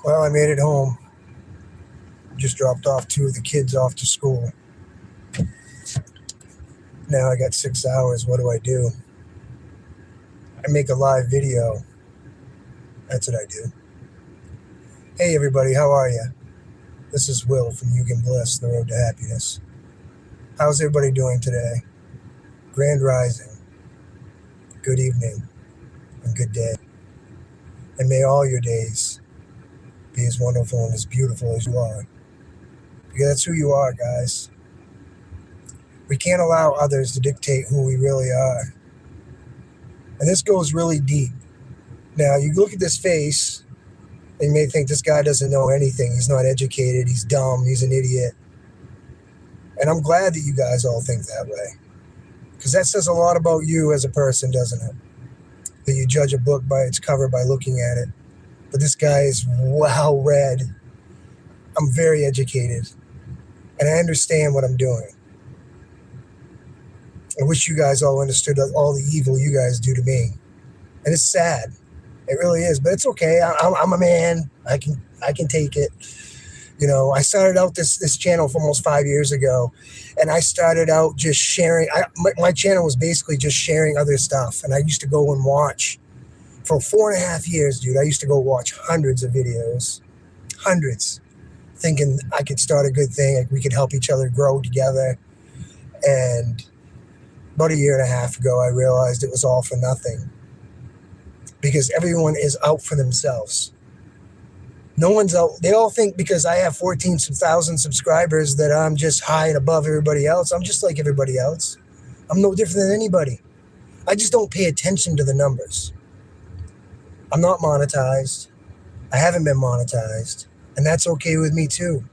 Well, I made it home. Just dropped off two of the kids off to school. Now I got 6 hours. What do? I make a live video. That's what I do. Hey, everybody, how are you? This is Will from Yugen Bliss, The Road to Happiness. How's everybody doing today? Grand Rising. Good evening. And good day. And may all your days be as wonderful and as beautiful as you are. Because that's who you are, guys. We can't allow others to dictate who we really are. And this goes really deep. Now, you look at this face, and you may think this guy doesn't know anything. He's not educated. He's dumb. He's an idiot. And I'm glad that you guys all think that way. Because that says a lot about you as a person, doesn't it? That you judge a book by its cover by looking at it. But this guy is well read. I'm very educated. And I understand what I'm doing. I wish you guys all understood all the evil you guys do to me. And it's sad. It really is. But it's okay. I'm a man. I can take it. You know, I started out this channel for almost 5 years ago. And I started out just sharing. My channel was basically just sharing other stuff. And I used to go and watch. For 4.5 years, dude, I used to go watch hundreds of videos. Hundreds. Thinking I could start a good thing. Like we could help each other grow together. And about 1.5 years ago, I realized it was all for nothing. Because everyone is out for themselves. No one's out. They all think because I have 14,000 subscribers that I'm just high and above everybody else. I'm just like everybody else. I'm no different than anybody. I just don't pay attention to the numbers. I'm not monetized. I haven't been monetized. And that's okay with me too.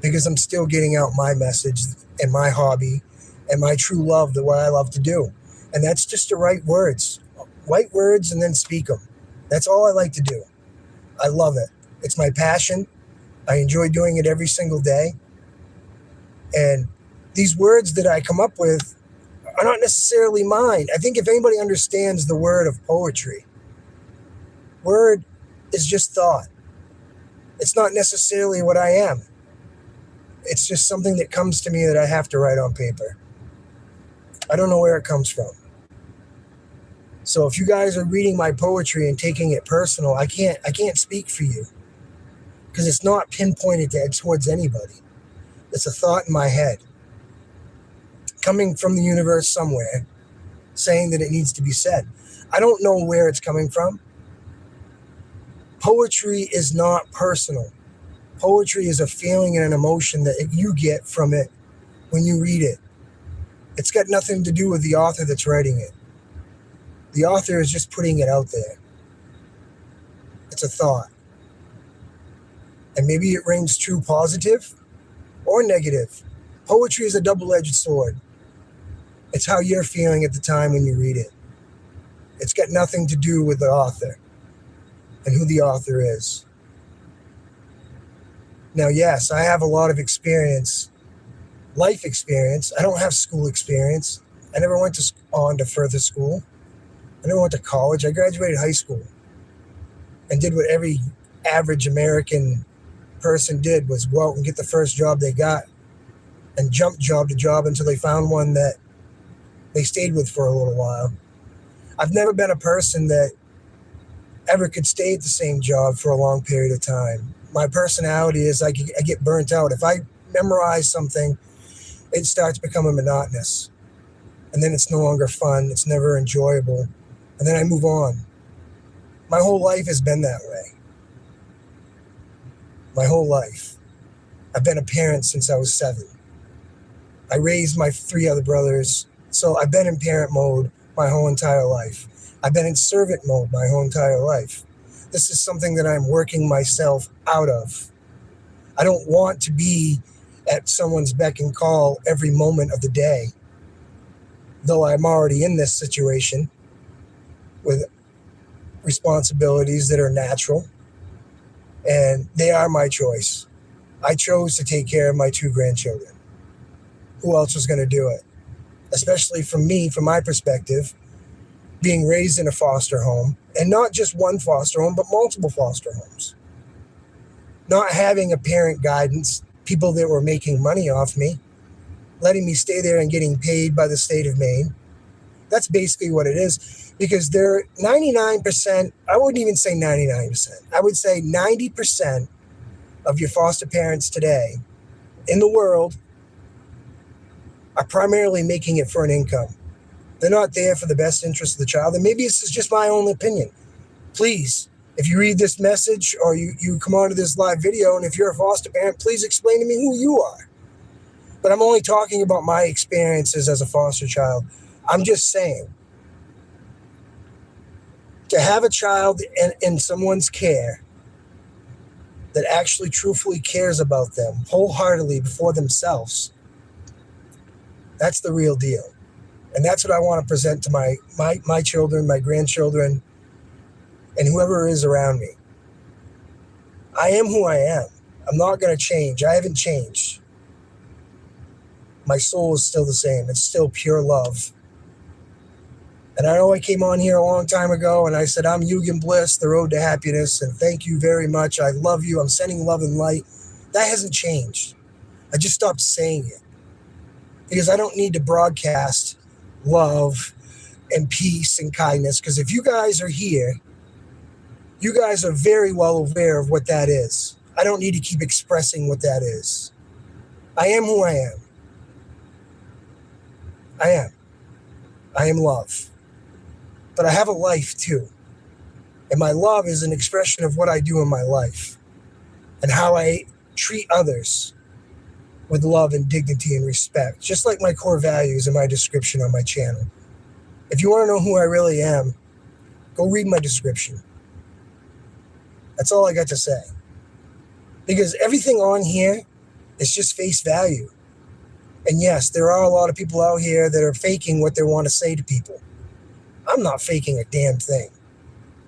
Because I'm still getting out my message and my hobby and my true love, the way I love to do. And that's just the right words. Right words and then speak them. That's all I like to do. I love it. It's my passion. I enjoy doing it every single day. And these words that I come up with are not necessarily mine. I think if anybody understands the word of poetry, word is just thought. It's not necessarily what I am. It's just something that comes to me that I have to write on paper. I don't know where it comes from. So if you guys are reading my poetry and taking it personal, I can't speak for you. Because it's not pinpointed towards anybody. It's a thought in my head. Coming from the universe somewhere, saying that it needs to be said. I don't know where it's coming from. Poetry is not personal. Poetry is a feeling and an emotion that you get from it when you read it. It's got nothing to do with the author that's writing it. The author is just putting it out there. It's a thought. And maybe it rings true positive or negative. Poetry is a double-edged sword. It's how you're feeling at the time when you read it. It's got nothing to do with the author and who the author is. Now, yes, I have a lot of experience, life experience. I don't have school experience. I never went on to further school. I never went to college. I graduated high school and did what every average American person did, was go out and get the first job they got and jump job to job until they found one that they stayed with for a little while. I've never been a person that ever could stay at the same job for a long period of time. My personality is I get burnt out. If I memorize something, it starts becoming monotonous. And then it's no longer fun. It's never enjoyable. And then I move on. My whole life has been that way. My whole life. I've been a parent since I was 7. I raised my 3 other brothers. So I've been in parent mode my whole entire life. I've been in servant mode my whole entire life. This is something that I'm working myself out of. I don't want to be at someone's beck and call every moment of the day. Though I'm already in this situation with responsibilities that are natural. And they are my choice. I chose to take care of my 2 grandchildren. Who else was going to do it? Especially from me, from my perspective, being raised in a foster home, and not just one foster home, but multiple foster homes. not having a parent guidance, people that were making money off me, letting me stay there and getting paid by the state of Maine. That's basically what it is, because they're 99%, I wouldn't even say 99%, I would say 90% of your foster parents today in the world are primarily making it for an income. They're not there for the best interest of the child. And maybe this is just my own opinion. Please, if you read this message or you come onto this live video, and if you're a foster parent, please explain to me who you are. But I'm only talking about my experiences as a foster child. I'm just saying, to have a child in someone's care that actually truthfully cares about them wholeheartedly before themselves, that's the real deal. And that's what I want to present to my children, my grandchildren, and whoever is around me. I am who I am. I'm not going to change. I haven't changed. My soul is still the same. It's still pure love. And I know I came on here a long time ago and I said, I'm Yugen Bliss, the road to happiness, and thank you very much. I love you. I'm sending love and light. That hasn't changed. I just stopped saying it because I don't need to broadcast love and peace and kindness, because if you guys are here, you guys are very well aware of what that is. I don't need to keep expressing what that is. I am who I am. I am. I am love. But I have a life too. And my love is an expression of what I do in my life and how I treat others with love and dignity and respect, just like my core values in my description on my channel. If you want to know who I really am, go read my description. That's all I got to say. Because everything on here is just face value. And yes, there are a lot of people out here that are faking what they want to say to people. I'm not faking a damn thing.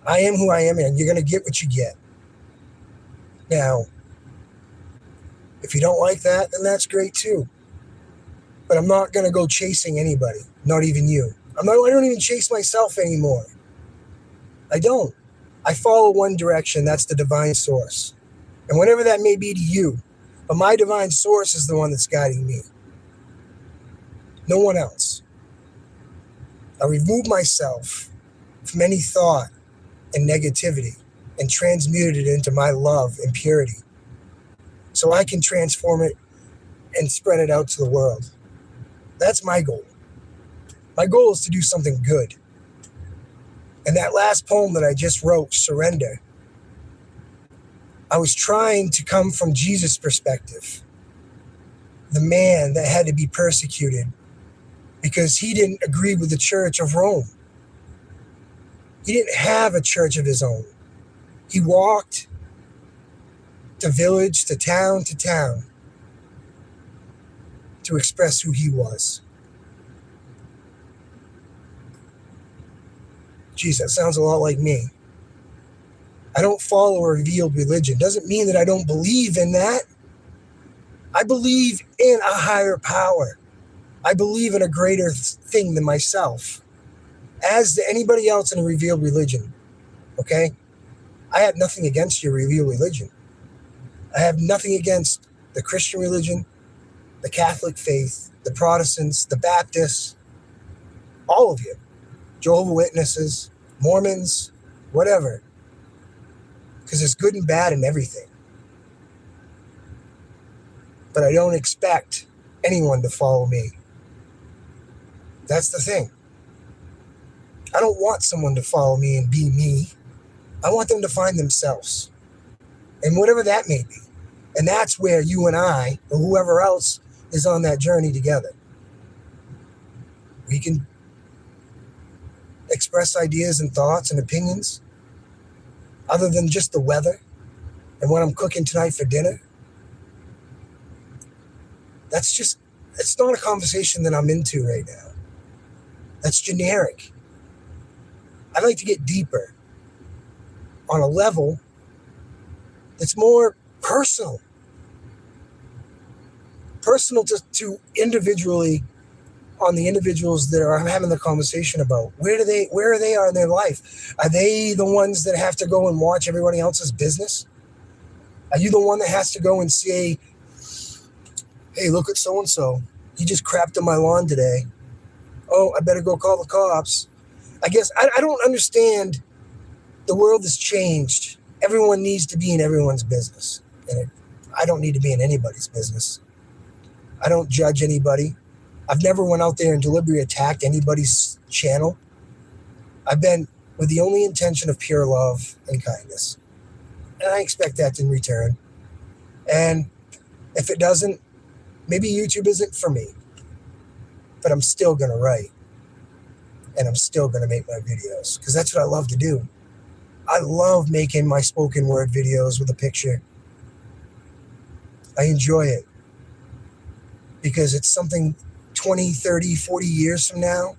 I am who I am, and you're going to get what you get. Now, if you don't like that, then that's great too. But I'm not going to go chasing anybody, not even you. I don't even chase myself anymore. I don't. I follow one direction. That's the divine source. And whatever that may be to you, but my divine source is the one that's guiding me. No one else. I remove myself from any thought and negativity and transmute it into my love and purity, so I can transform it and spread it out to the world. That's my goal. My goal is to do something good. And that last poem that I just wrote, Surrender, I was trying to come from Jesus' perspective, the man that had to be persecuted because he didn't agree with the Church of Rome. He didn't have a church of his own. He walked to village, to town to express who he was. Geez, that sounds a lot like me. I don't follow a revealed religion. Doesn't mean that I don't believe in that. I believe in a higher power. I believe in a greater thing than myself, as anybody else in a revealed religion. Okay? I have nothing against your revealed religion. I have nothing against the Christian religion, the Catholic faith, the Protestants, the Baptists, all of you, Jehovah's Witnesses, Mormons, whatever. Because there's good and bad in everything. But I don't expect anyone to follow me. That's the thing. I don't want someone to follow me and be me. I want them to find themselves. And whatever that may be. And that's where you and I, or whoever else, is on that journey together. We can express ideas and thoughts and opinions other than just the weather and what I'm cooking tonight for dinner. It's not a conversation that I'm into right now. That's generic. I'd like to get deeper on a level that's more personal. Personal to individually, on the individuals that I'm having the conversation about. Where are they in their life? Are they the ones that have to go and watch everybody else's business? Are you the one that has to go and say, hey, look at so-and-so. He just crapped on my lawn today. Oh, I better go call the cops. I guess I don't understand. The world has changed. Everyone needs to be in everyone's business. And I don't need to be in anybody's business. I don't judge anybody. I've never went out there and deliberately attacked anybody's channel. I've been with the only intention of pure love and kindness. And I expect that in return. And if it doesn't, maybe YouTube isn't for me. But I'm still going to write. And I'm still going to make my videos. Because that's what I love to do. I love making my spoken word videos with a picture. I enjoy it. Because it's something 20, 30, 40 years from now,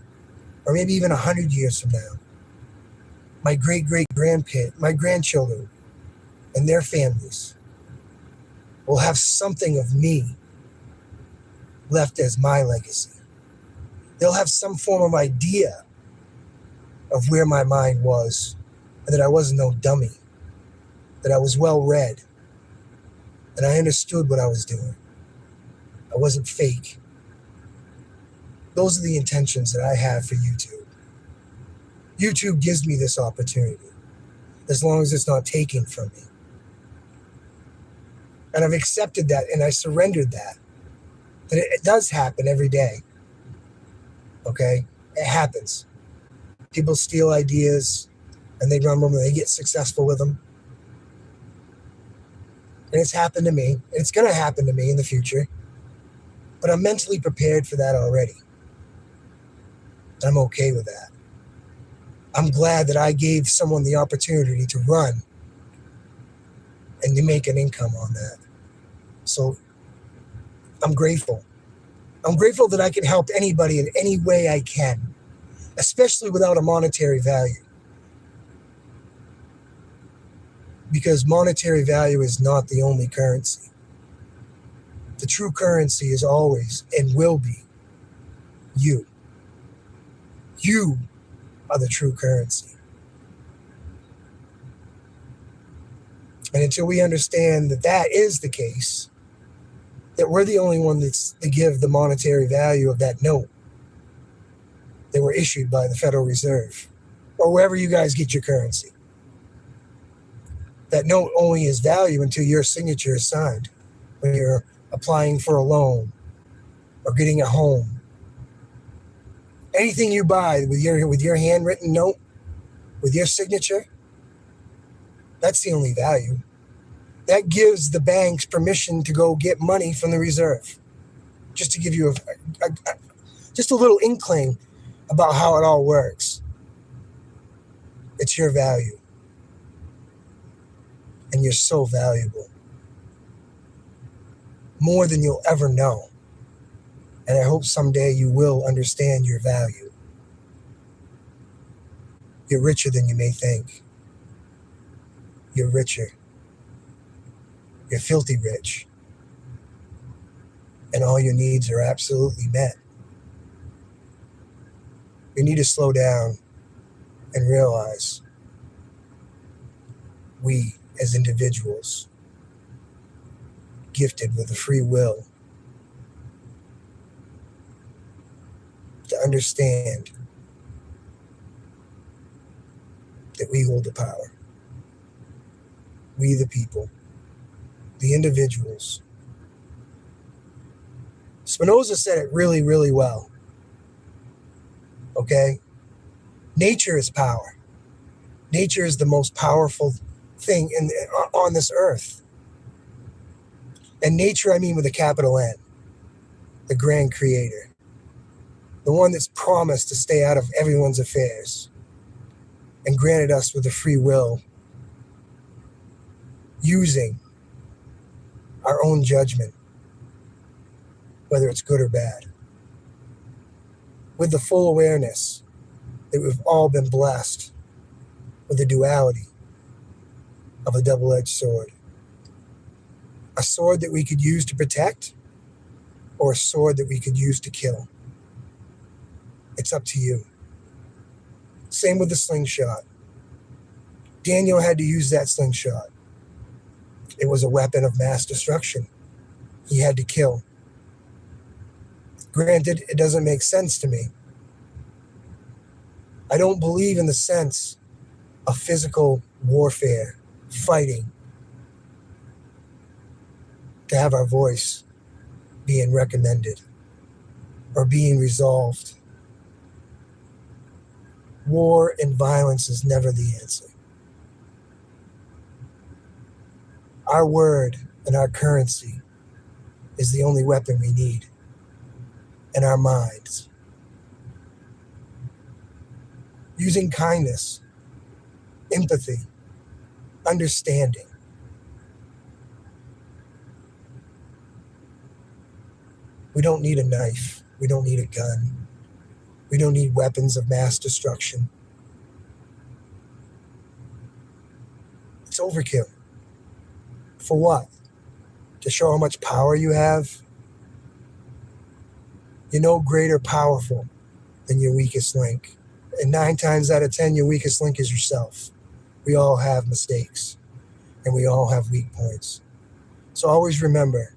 or maybe even 100 years from now, my great-great-grandkid, my grandchildren, and their families will have something of me left as my legacy. They'll have some form of idea of where my mind was, and that I wasn't no dummy, that I was well-read, and I understood what I was doing. I wasn't fake. Those are the intentions that I have for YouTube. YouTube gives me this opportunity, as long as it's not taken from me. And I've accepted that, and I surrendered that. That it does happen every day. Okay? It happens. People steal ideas, and they run them, and they get successful with them. And it's happened to me. And it's going to happen to me in the future. But I'm mentally prepared for that already. And I'm okay with that. I'm glad that I gave someone the opportunity to run and to make an income on that. So I'm grateful. I'm grateful that I can help anybody in any way I can, especially without a monetary value. Because monetary value is not the only currency. The true currency is always and will be you. You are the true currency. And until we understand that that is the case, that we're the only one that's to give the monetary value of that note that were issued by the Federal Reserve, or wherever you guys get your currency. That note only is value until your signature is signed, when you're applying for a loan or getting a home. Anything you buy with your handwritten note, with your signature, that's the only value. That gives the banks permission to go get money from the reserve. Just to give you just a little inkling about how it all works. It's your value. And you're so valuable. More than you'll ever know. And I hope someday you will understand your value. You're richer than you may think. You're richer. You're filthy rich. And all your needs are absolutely met. You need to slow down and realize we, as individuals, gifted with a free will, to understand that we hold the power. We the people, the individuals. Spinoza said it really, really well. Okay? Nature is power. Nature is the most powerful thing on this earth. And nature, I mean with a capital N. The grand creator. The one that's promised to stay out of everyone's affairs and granted us with a free will, using our own judgment, whether it's good or bad, with the full awareness that we've all been blessed with the duality of a double-edged sword. A sword that we could use to protect, or a sword that we could use to kill. It's up to you. Same with the slingshot. Daniel had to use that slingshot. It was a weapon of mass destruction. He had to kill. Granted, it doesn't make sense to me. I don't believe in the sense of physical warfare, fighting, to have our voice being recommended or being resolved. War and violence is never the answer. Our word and our currency is the only weapon we need, and our minds. Using kindness, empathy, understanding. We don't need a knife. We don't need a gun. We don't need weapons of mass destruction. It's overkill. For what? To show how much power you have? You're no greater powerful than your weakest link. And 9 times out of 10, your weakest link is yourself. We all have mistakes, and we all have weak points. So always remember,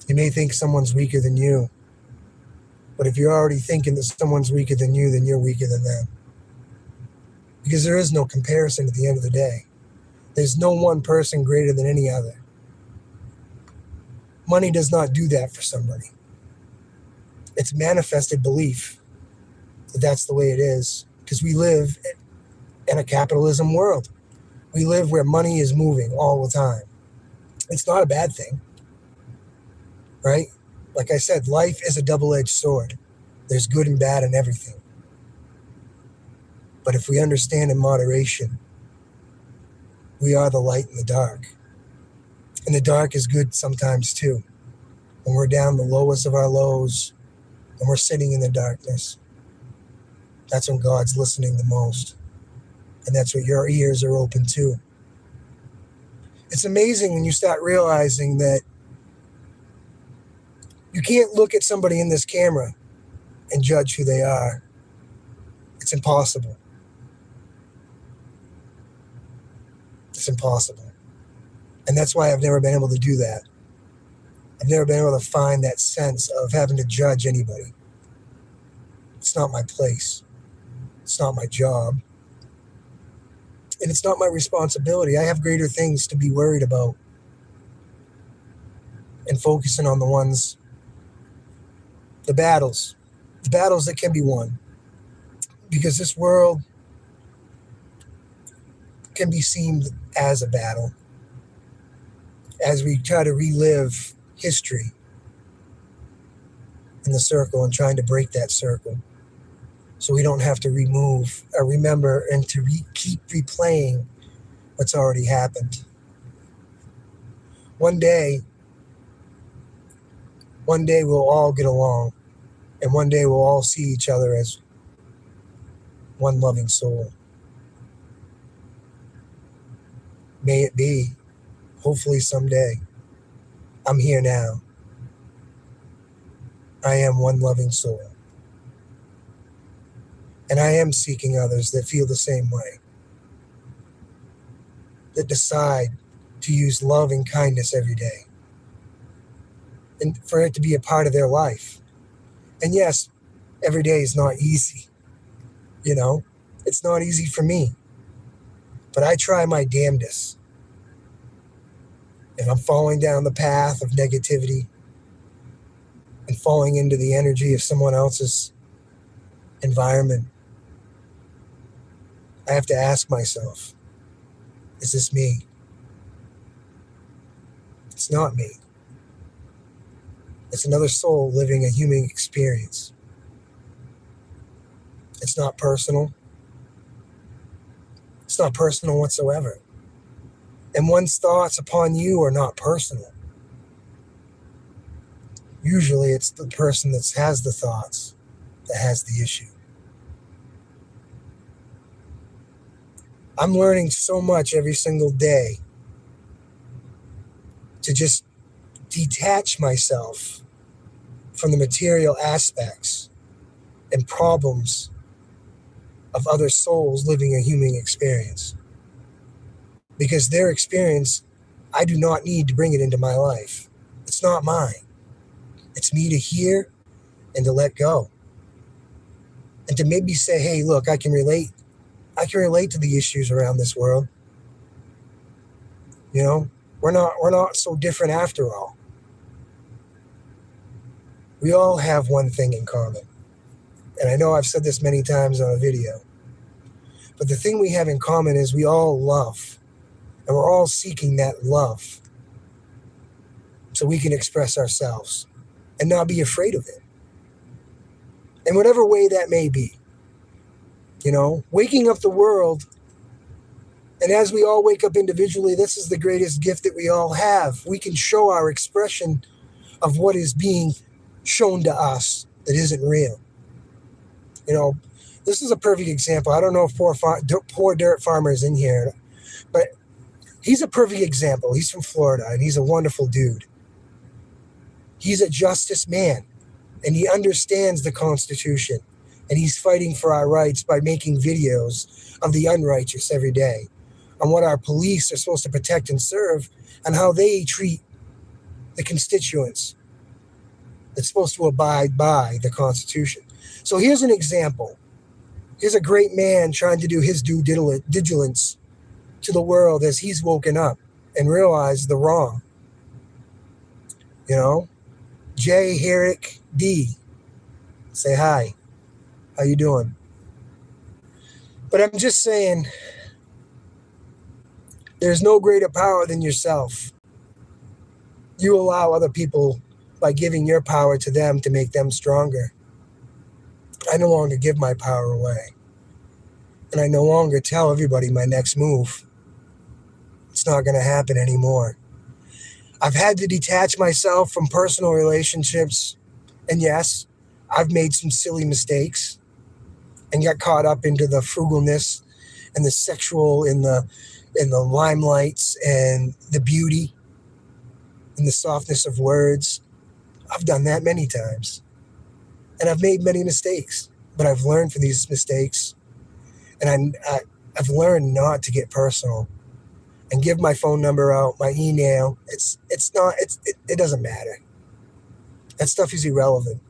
you may think someone's weaker than you, but if you're already thinking that someone's weaker than you, then you're weaker than them. Because there is no comparison at the end of the day. There's no one person greater than any other. Money does not do that for somebody. It's manifested belief that that's the way it is, because we live in a capitalism world. We live where money is moving all the time. It's not a bad thing, right? Like I said, life is a double-edged sword. There's good and bad in everything. But if we understand in moderation, we are the light in the dark. And the dark is good sometimes too. When we're down the lowest of our lows and we're sitting in the darkness, that's when God's listening the most. And that's what your ears are open to. It's amazing when you start realizing that you can't look at somebody in this camera and judge who they are. It's impossible. It's impossible. And that's why I've never been able to do that. I've never been able to find that sense of having to judge anybody. It's not my place. It's not my job. And it's not my responsibility. I have greater things to be worried about. And focusing on the battles that can be won. Because this world can be seen as a battle as we try to relive history in the circle and trying to break that circle so we don't have to remember and to keep replaying what's already happened. One day we'll all get along, and one day we'll all see each other as one loving soul. May it be. Hopefully someday. I'm here now. I am one loving soul. And I am seeking others that feel the same way. That decide to use love and kindness every day. And for it to be a part of their life. And yes, every day is not easy. You know, it's not easy for me. But I try my damnedest. If I'm falling down the path of negativity and falling into the energy of someone else's environment, I have to ask myself, is this me? It's not me. It's another soul living a human experience. It's not personal. It's not personal whatsoever. And one's thoughts upon you are not personal. Usually it's the person that has the thoughts that has the issue. I'm learning so much every single day to just detach myself from the material aspects and problems of other souls living a human experience. Because their experience I do not need to bring it into my life. It's not mine. It's me to hear and to let go. And to maybe say, hey, look, I can relate. I can relate to the issues around this world. You know, we're not so different after all. We all have one thing in common. And I know I've said this many times on a video. But the thing we have in common is we all love. And we're all seeking that love. So we can express ourselves and not be afraid of it. In whatever way that may be. You know, waking up the world. And as we all wake up individually, this is the greatest gift that we all have. We can show our expression of what is being shown to us that isn't real. You know, this is a perfect example. I don't know if poor Dirt Farmer is in here, but he's a perfect example. He's from Florida, and he's a wonderful dude. He's a justice man, and he understands the Constitution, and he's fighting for our rights by making videos of the unrighteous every day, on what our police are supposed to protect and serve, and how they treat the constituents that's supposed to abide by the Constitution. So here's an example. Here's a great man trying to do his due diligence to the world as he's woken up and realized the wrong. You know, Jay Herrick D. Say hi. How you doing? But I'm just saying, there's no greater power than yourself. You allow other people by giving your power to them to make them stronger. I no longer give my power away. And I no longer tell everybody my next move. It's not going to happen anymore. I've had to detach myself from personal relationships. And yes, I've made some silly mistakes and got caught up into the frugalness and the sexual and the limelights and the beauty and the softness of words. I've done that many times. And I've made many mistakes, but I've learned from these mistakes. And I've learned not to get personal and give my phone number out, my email. It doesn't matter. That stuff is irrelevant.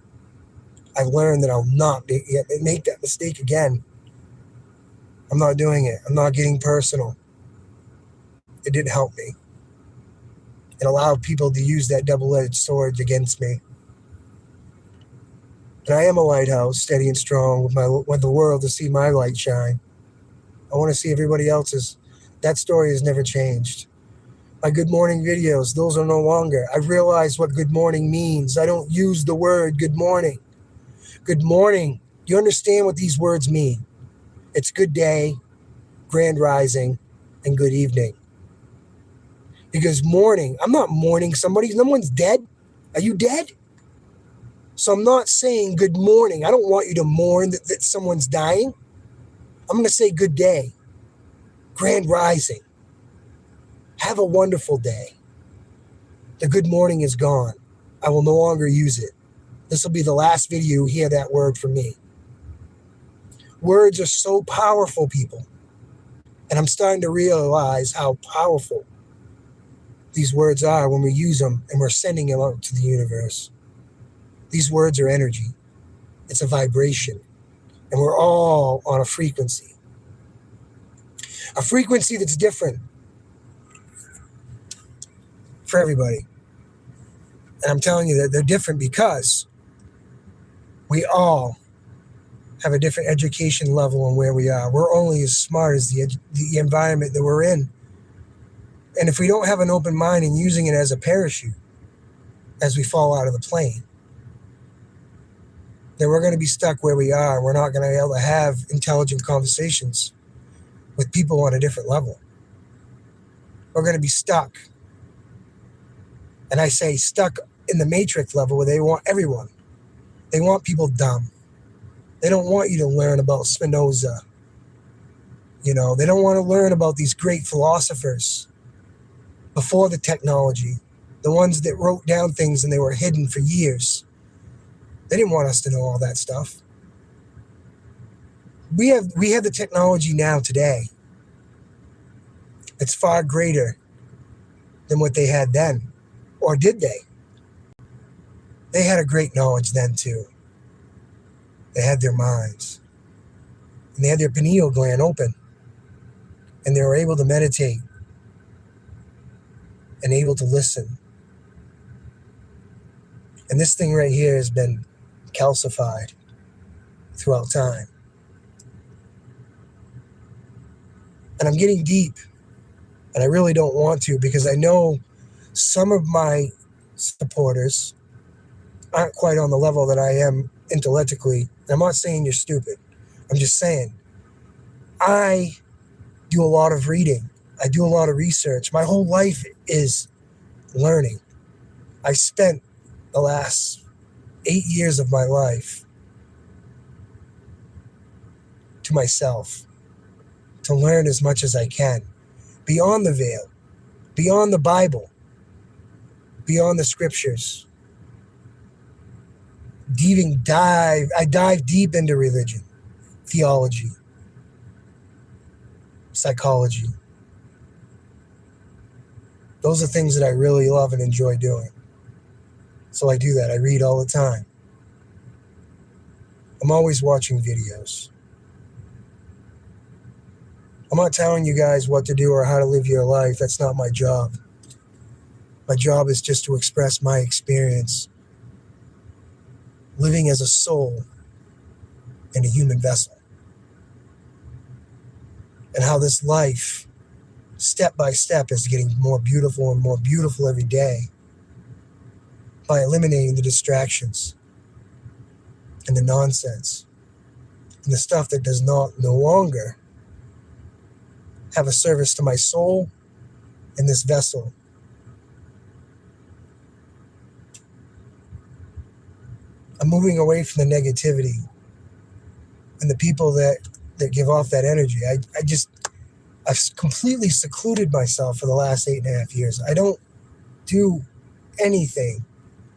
I've learned that I'll not make that mistake again. I'm not doing it. I'm not getting personal. It didn't help me. It allowed people to use that double-edged sword against me. And I am a lighthouse, steady and strong, with the world to see my light shine. I want to see everybody else's. That story has never changed. My good morning videos, those are no longer. I've realized what good morning means. I don't use the word good morning. Good morning. You understand what these words mean? It's good day, grand rising, and good evening. Because morning, I'm not mourning somebody. No one's dead. Are you dead? So I'm not saying good morning. I don't want you to mourn that someone's dying. I'm going to say good day, grand rising. Have a wonderful day. The good morning is gone. I will no longer use it. This will be the last video you hear that word from me. Words are so powerful, people. And I'm starting to realize how powerful these words are when we use them and we're sending them out to the universe. These words are energy. It's a vibration. And we're all on a frequency. A frequency that's different for everybody. And I'm telling you that they're different because we all have a different education level on where we are. We're only as smart as the environment that we're in. And if we don't have an open mind and using it as a parachute as we fall out of the plane, then we're going to be stuck where we are. We're not going to be able to have intelligent conversations with people on a different level. We're going to be stuck. And I say stuck in the matrix level where they want everyone. They want people dumb. They don't want you to learn about Spinoza. You know, they don't want to learn about these great philosophers before the technology, the ones that wrote down things and they were hidden for years. They didn't want us to know all that stuff. We have the technology now today. It's far greater than what they had then. Or did they? They had a great knowledge then too. They had their minds. And they had their pineal gland open. And they were able to meditate and able to listen. And this thing right here has been calcified throughout time. And I'm getting deep, and I really don't want to, because I know some of my supporters aren't quite on the level that I am intellectually. And I'm not saying you're stupid. I'm just saying I do a lot of reading. I do a lot of research. My whole life is learning. I spent the last 8 years of my life to myself, to learn as much as I can, beyond the veil, beyond the Bible, beyond the scriptures. I dive deep into religion, theology, psychology. Those are things that I really love and enjoy doing. So I do that. I read all the time. I'm always watching videos. I'm not telling you guys what to do or how to live your life. That's not my job. My job is just to express my experience living as a soul in a human vessel. And how this life, step by step, is getting more beautiful and more beautiful every day by eliminating the distractions and the nonsense and the stuff that does no longer have a service to my soul and this vessel. I'm moving away from the negativity and the people that give off that energy. I've completely secluded myself for the last 8.5 years. I don't do anything.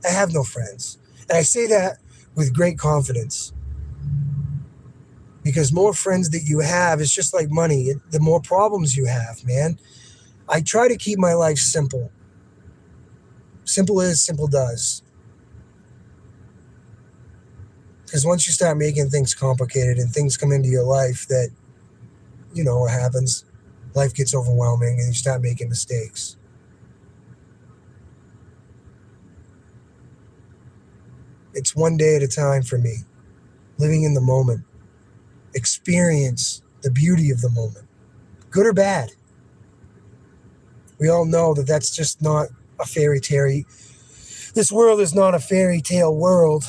I have no friends. And I say that with great confidence. Because more friends that you have is just like money. The more problems you have, man. I try to keep my life simple. Simple is, simple does. Because once you start making things complicated and things come into your life that, you know what happens. Life gets overwhelming and you start making mistakes. It's one day at a time for me. Living in the moment. Experience the beauty of the moment. Good or bad. We all know that that's just not a fairy tale. This world is not a fairy tale world.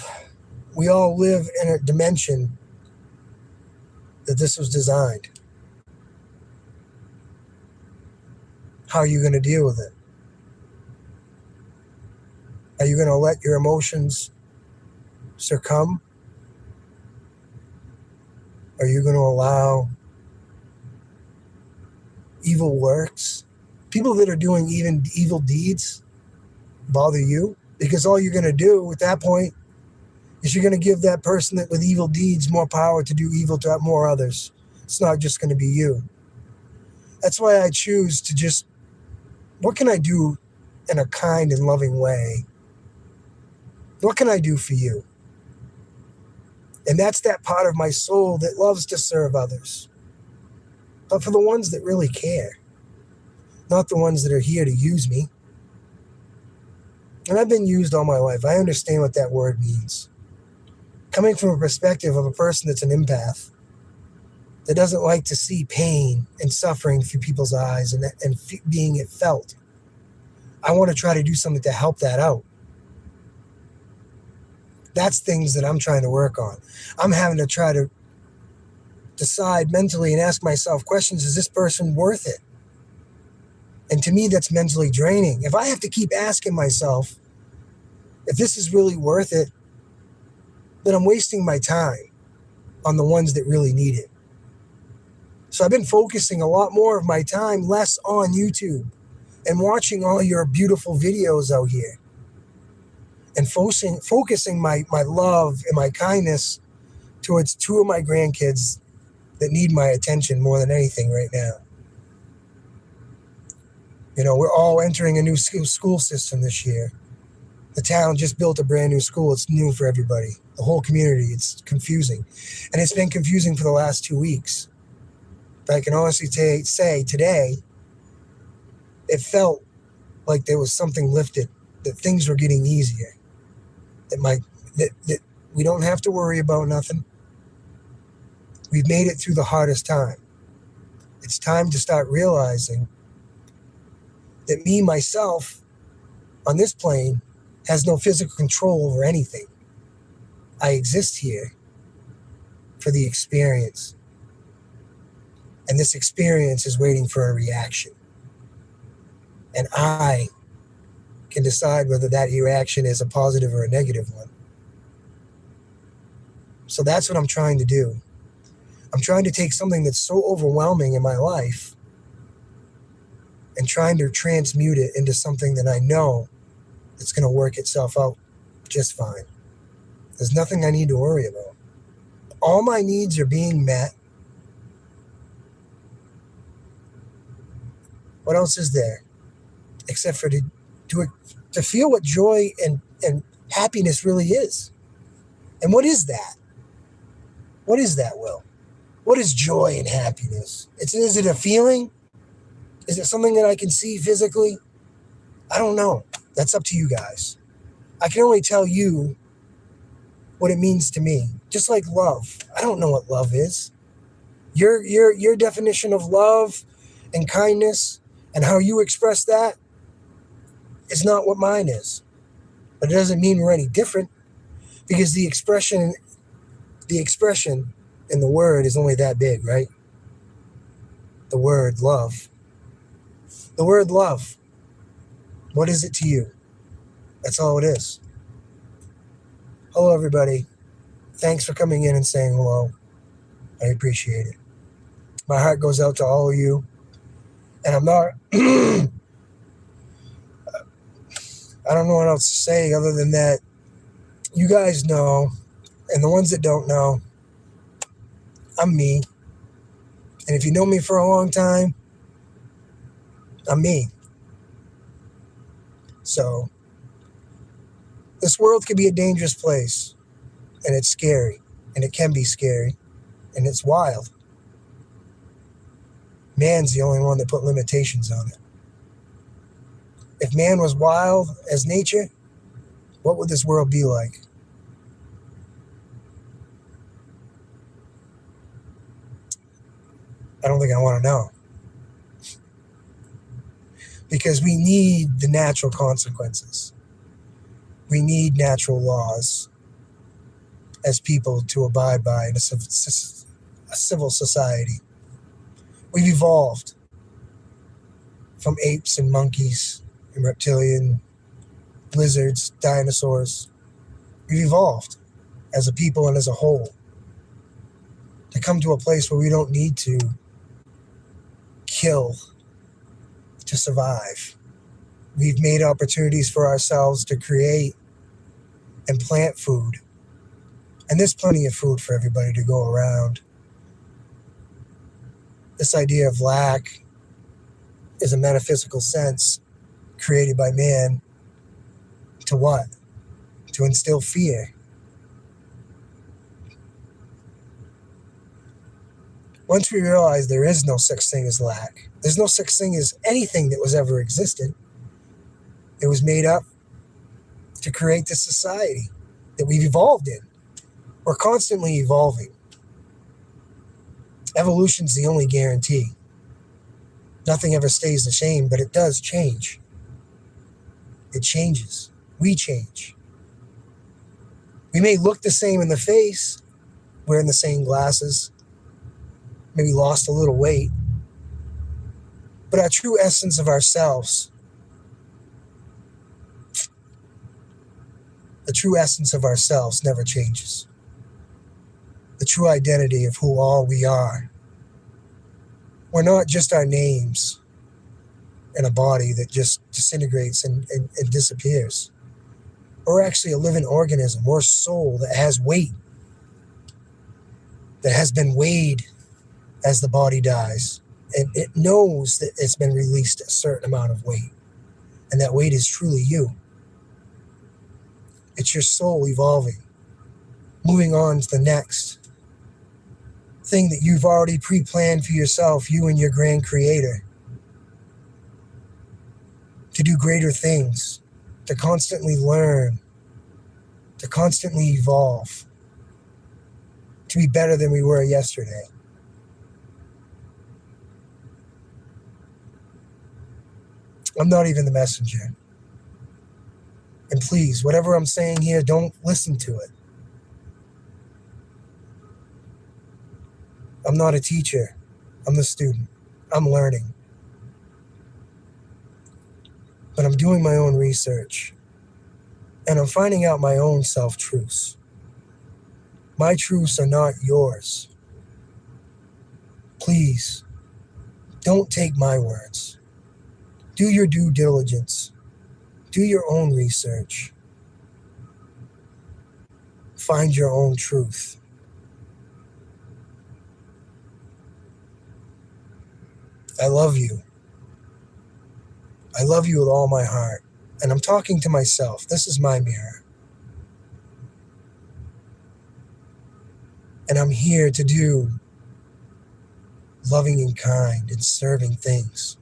We all live in a dimension that this was designed. How are you going to deal with it? Are you going to let your emotions succumb? Are you going to allow evil works, people that are doing even evil deeds, bother you? Because all you're going to do at that point is you're going to give that person that with evil deeds more power to do evil to more others. It's not just going to be you. That's why I choose to just, what can I do in a kind and loving way? What can I do for you? And that's that part of my soul that loves to serve others. But for the ones that really care, not the ones that are here to use me. And I've been used all my life. I understand what that word means. Coming from a perspective of a person that's an empath, that doesn't like to see pain and suffering through people's eyes and being it felt. I want to try to do something to help that out. That's things that I'm trying to work on. I'm having to try to decide mentally and ask myself questions. Is this person worth it? And to me, that's mentally draining. If I have to keep asking myself if this is really worth it, then I'm wasting my time on the ones that really need it. So I've been focusing a lot more of my time, less on YouTube and watching all your beautiful videos out here. And focusing my love and my kindness towards 2 of my grandkids that need my attention more than anything right now. We're all entering a new school system this year. The town just built a brand new school. It's new for everybody, the whole community. It's confusing. And it's been confusing for the last 2 weeks. But I can honestly say today, it felt like there was something lifted, that things were getting easier. That we don't have to worry about nothing. We've made it through the hardest time. It's time to start realizing that me, myself, on this plane, has no physical control over anything. I exist here for the experience. And this experience is waiting for a reaction. And I can decide whether that reaction is a positive or a negative one. So that's what I'm trying to do. I'm trying to take something that's so overwhelming in my life and trying to transmute it into something that I know it's going to work itself out just fine. There's nothing I need to worry about. All my needs are being met. What else is there? Except for to feel what joy and happiness really is. And what is that? What is that, Will? What is joy and happiness? Is it a feeling? Is it something that I can see physically? I don't know. That's up to you guys. I can only tell you what it means to me. Just like love. I don't know what love is. Your definition of love and kindness and how you express that is not what mine is. But it doesn't mean we're any different, because the expression in the word is only that big, right? The word love. The word love. What is it to you? That's all it is. Hello, everybody. Thanks for coming in and saying hello. I appreciate it. My heart goes out to all of you. And I'm not... I don't know what else to say other than that. You guys know, and the ones that don't know, I'm me. And if you know me for a long time, I'm me. So, this world can be a dangerous place, and it's scary, and it can be scary, and it's wild. Man's the only one that put limitations on it. If man was wild as nature, what would this world be like? I don't think I want to know. Because we need the natural consequences. We need natural laws as people to abide by in a civil society. We've evolved from apes and monkeys and reptilian, lizards, dinosaurs. We've evolved as a people and as a whole to come to a place where we don't need to kill to survive. We've made opportunities for ourselves to create and plant food. And there's plenty of food for everybody to go around. This idea of lack is a metaphysical sense created by man to what? To instill fear. Once we realize there is no such thing as lack, there's no such thing as anything that was ever existed. It was made up to create this society that we've evolved in. We're constantly evolving. Evolution's the only guarantee. Nothing ever stays the same, but it does change. It changes. We change. We may look the same in the face, wearing the same glasses, maybe lost a little weight, but our true essence of ourselves, the true essence of ourselves never changes. The true identity of who all we are. We're not just our names in a body that just disintegrates and disappears. We're actually a living organism. We're a soul that has weight, that has been weighed as the body dies it knows that it's been released a certain amount of weight. And that weight is truly you. It's your soul evolving, moving on to the next thing that you've already pre-planned for yourself, you and your grand creator, to do greater things, to constantly learn, to constantly evolve, to be better than we were yesterday. I'm not even the messenger. And please, whatever I'm saying here, don't listen to it. I'm not a teacher. I'm the student. I'm learning. But I'm doing my own research. And I'm finding out my own self-truths. My truths are not yours. Please, don't take my words. Do your due diligence. Do your own research. Find your own truth. I love you. I love you with all my heart. And I'm talking to myself. This is my mirror. And I'm here to do loving and kind and serving things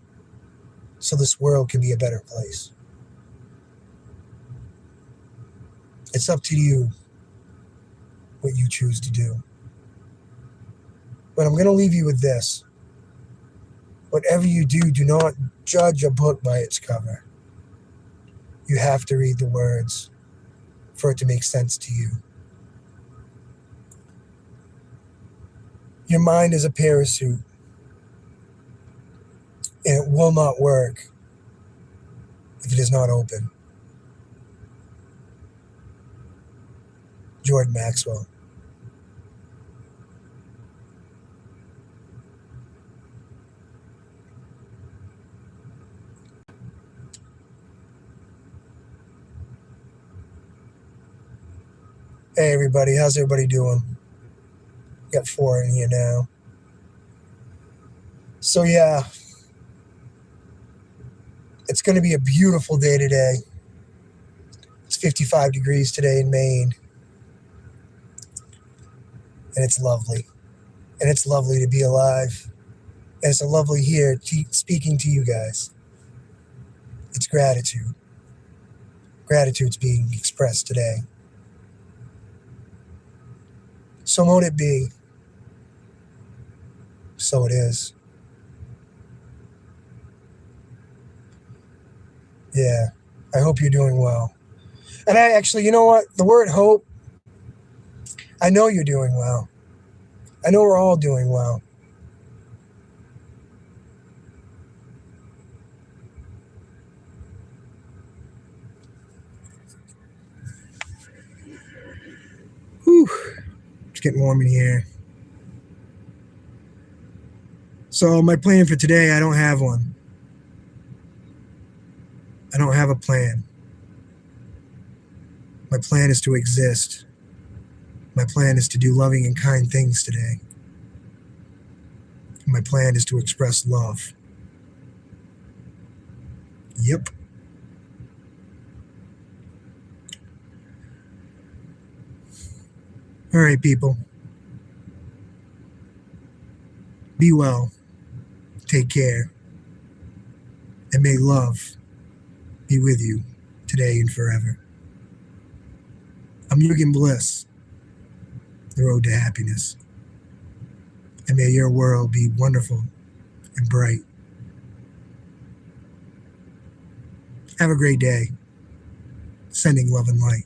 so this world can be a better place. It's up to you what you choose to do. But I'm going to leave you with this. Whatever you do, do not judge a book by its cover. You have to read the words for it to make sense to you. Your mind is a parachute, and it will not work if it is not open. Jordan Maxwell. Hey everybody, how's everybody doing? Got 4 in here now. So yeah, it's going to be a beautiful day today. It's 55 degrees today in Maine. And it's lovely. And it's lovely to be alive. And it's lovely here speaking to you guys. It's gratitude. Gratitude's being expressed today. So won't it be? So it is. Yeah, I hope you're doing well. And I actually, you know what? The word hope, I know you're doing well. I know we're all doing well. Whew. It's getting warm in here. So my plan for today, I don't have one. I don't have a plan. My plan is to exist. My plan is to do loving and kind things today. My plan is to express love. Yep. All right, people. Be well. Take care. And may love be with you today and forever. I'm Jürgen Bliss, the road to happiness. And may your world be wonderful and bright. Have a great day. Sending love and light.